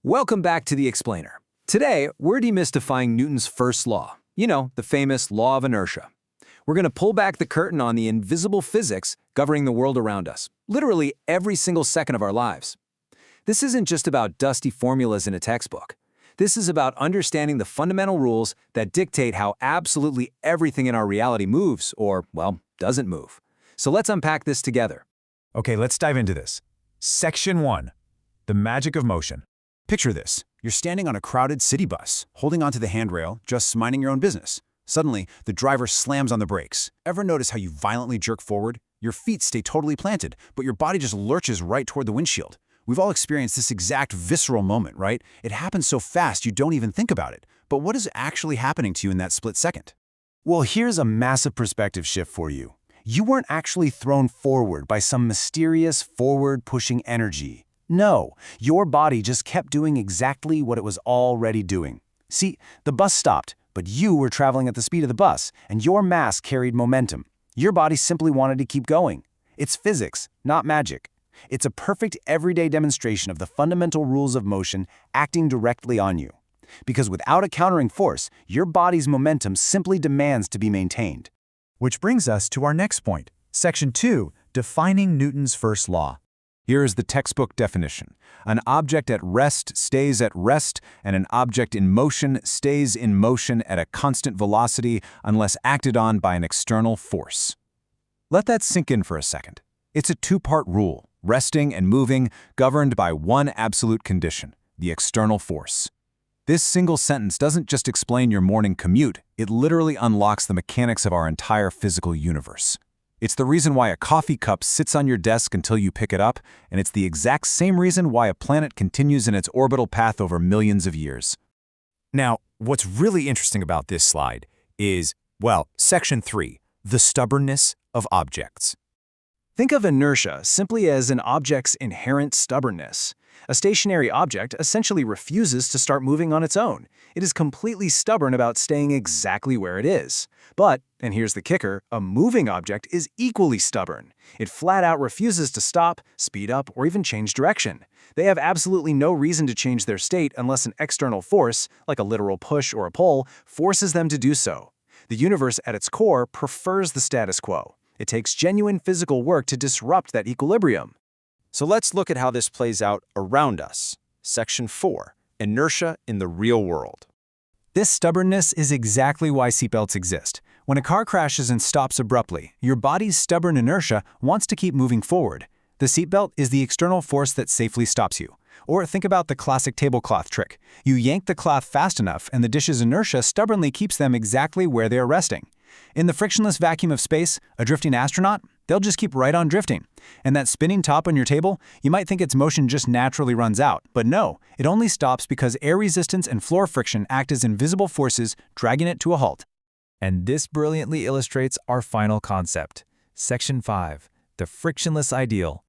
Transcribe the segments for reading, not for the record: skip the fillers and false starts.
Welcome back to The Explainer. Today, we're demystifying Newton's first law. You know, the famous Law of Inertia. We're going to pull back the curtain on the invisible physics governing the world around us, literally every single second of our lives. This isn't just about dusty formulas in a textbook. This is about understanding the fundamental rules that dictate how absolutely everything in our reality moves, or, well, doesn't move. So let's unpack this together. Okay, let's dive into this. Section 1. The magic of motion. Picture this. You're standing on a crowded city bus, holding onto the handrail, just minding your own business. Suddenly, the driver slams on the brakes. Ever notice how you violently jerk forward? Your feet stay totally planted, but your body just lurches right toward the windshield. We've all experienced this exact visceral moment, right? It happens so fast you don't even think about it. But what is actually happening to you in that split second? Well, here's a massive perspective shift for you. You weren't actually thrown forward by some mysterious forward-pushing energy. No, your body just kept doing exactly what it was already doing. See, the bus stopped, but you were traveling at the speed of the bus, and your mass carried momentum. Your body simply wanted to keep going. It's physics, not magic. It's a perfect everyday demonstration of the fundamental rules of motion acting directly on you. Because without a countering force, your body's momentum simply demands to be maintained. Which brings us to our next point, Section 2, defining Newton's first law. Here is the textbook definition. An object at rest stays at rest, and an object in motion stays in motion at a constant velocity unless acted on by an external force. Let that sink in for a second. It's a two-part rule, resting and moving, governed by one absolute condition, the external force. This single sentence doesn't just explain your morning commute, it literally unlocks the mechanics of our entire physical universe. It's the reason why a coffee cup sits on your desk until you pick it up, and it's the exact same reason why a planet continues in its orbital path over millions of years. Now, what's really interesting about this slide is, well, Section 3, the stubbornness of objects. Think of inertia simply as an object's inherent stubbornness. A stationary object essentially refuses to start moving on its own. It is completely stubborn about staying exactly where it is. But, and here's the kicker, a moving object is equally stubborn. It flat out refuses to stop, speed up, or even change direction. They have absolutely no reason to change their state unless an external force, like a literal push or a pull, forces them to do so. The universe at its core prefers the status quo. It takes genuine physical work to disrupt that equilibrium. So let's look at how this plays out around us. Section 4, inertia in the real world. This stubbornness is exactly why seatbelts exist. When a car crashes and stops abruptly, your body's stubborn inertia wants to keep moving forward. The seatbelt is the external force that safely stops you. Or think about the classic tablecloth trick. You yank the cloth fast enough and the dish's inertia stubbornly keeps them exactly where they are resting. In the frictionless vacuum of space, a drifting astronaut, they'll just keep right on drifting. And that spinning top on your table, you might think its motion just naturally runs out. But no, it only stops because air resistance and floor friction act as invisible forces, dragging it to a halt. And this brilliantly illustrates our final concept. Section 5, the frictionless ideal.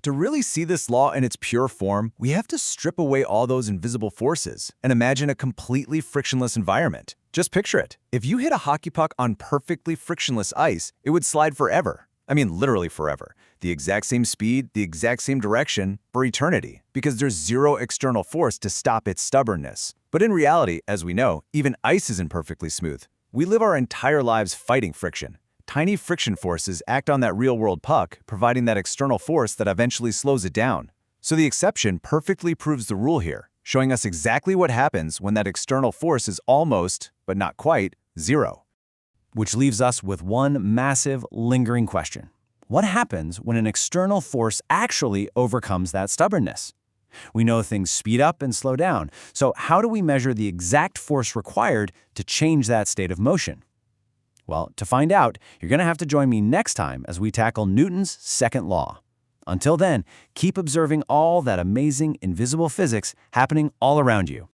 To really see this law in its pure form, we have to strip away all those invisible forces and imagine a completely frictionless environment. Just picture it. If you hit a hockey puck on perfectly frictionless ice, it would slide forever. I mean, literally forever. The exact same speed, the exact same direction, for eternity, because there's zero external force to stop its stubbornness. But in reality, as we know, even ice isn't perfectly smooth. We live our entire lives fighting friction. Tiny friction forces act on that real-world puck, providing that external force that eventually slows it down. So the exception perfectly proves the rule here, showing us exactly what happens when that external force is almost, but not quite, zero. Which leaves us with one massive, lingering question. What happens when an external force actually overcomes that stubbornness? We know things speed up and slow down, so how do we measure the exact force required to change that state of motion? Well, to find out, you're going to have to join me next time as we tackle Newton's second law. Until then, keep observing all that amazing, invisible physics happening all around you.